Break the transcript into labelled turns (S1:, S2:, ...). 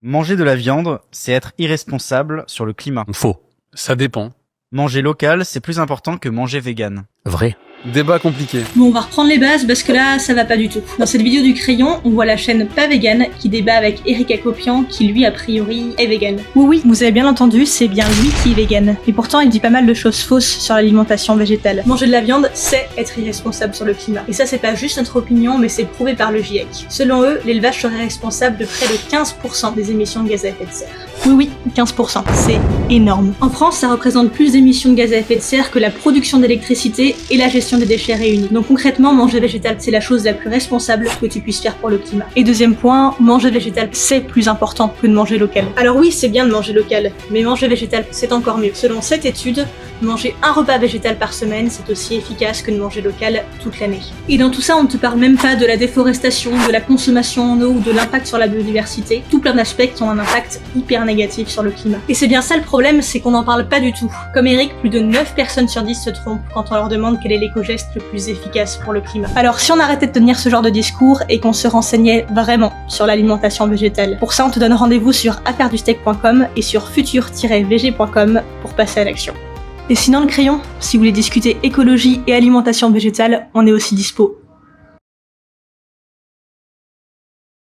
S1: Manger de la viande, c'est être irresponsable sur le climat.
S2: Faux. Ça dépend.
S1: Manger local, c'est plus important que manger vegan.
S2: Vrai. Débat compliqué.
S3: Bon, on va reprendre les bases parce que là, ça va pas du tout. Dans cette vidéo du crayon, on voit la chaîne Pas Vegan qui débat avec Eric Hacopian qui lui, a priori, est vegan. Oui, vous avez bien entendu, c'est bien lui qui est vegan. Et pourtant, il dit pas mal de choses fausses sur l'alimentation végétale. Manger de la viande, c'est être irresponsable sur le climat. Et ça, c'est pas juste notre opinion, mais c'est prouvé par le GIEC. Selon eux, l'élevage serait responsable de près de 15% des émissions de gaz à effet de serre. Oui, 15%. C'est énorme. En France, ça représente plus d'émissions de gaz à effet de serre que la production d'électricité et la gestion des déchets réunis. Donc concrètement, manger végétal, c'est la chose la plus responsable que tu puisses faire pour le climat. Et deuxième point, manger végétal, c'est plus important que de manger local. Alors oui, c'est bien de manger local, mais manger végétal, c'est encore mieux. Selon cette étude, manger un repas végétal par semaine, c'est aussi efficace que de manger local toute l'année. Et dans tout ça, on ne te parle même pas de la déforestation, de la consommation en eau ou de l'impact sur la biodiversité, tout plein d'aspects qui ont un impact hyper négatif sur le climat. Et c'est bien ça le problème, c'est qu'on n'en parle pas du tout. Comme Eric, plus de 9 personnes sur 10 se trompent quand on leur demande quel est l'éco-geste le plus efficace pour le climat. Alors si on arrêtait de tenir ce genre de discours et qu'on se renseignait vraiment sur l'alimentation végétale, pour ça on te donne rendez-vous sur afairedustec.com et sur futur-vg.com pour passer à l'action. Et sinon le crayon, si vous voulez discuter écologie et alimentation végétale, on est aussi dispo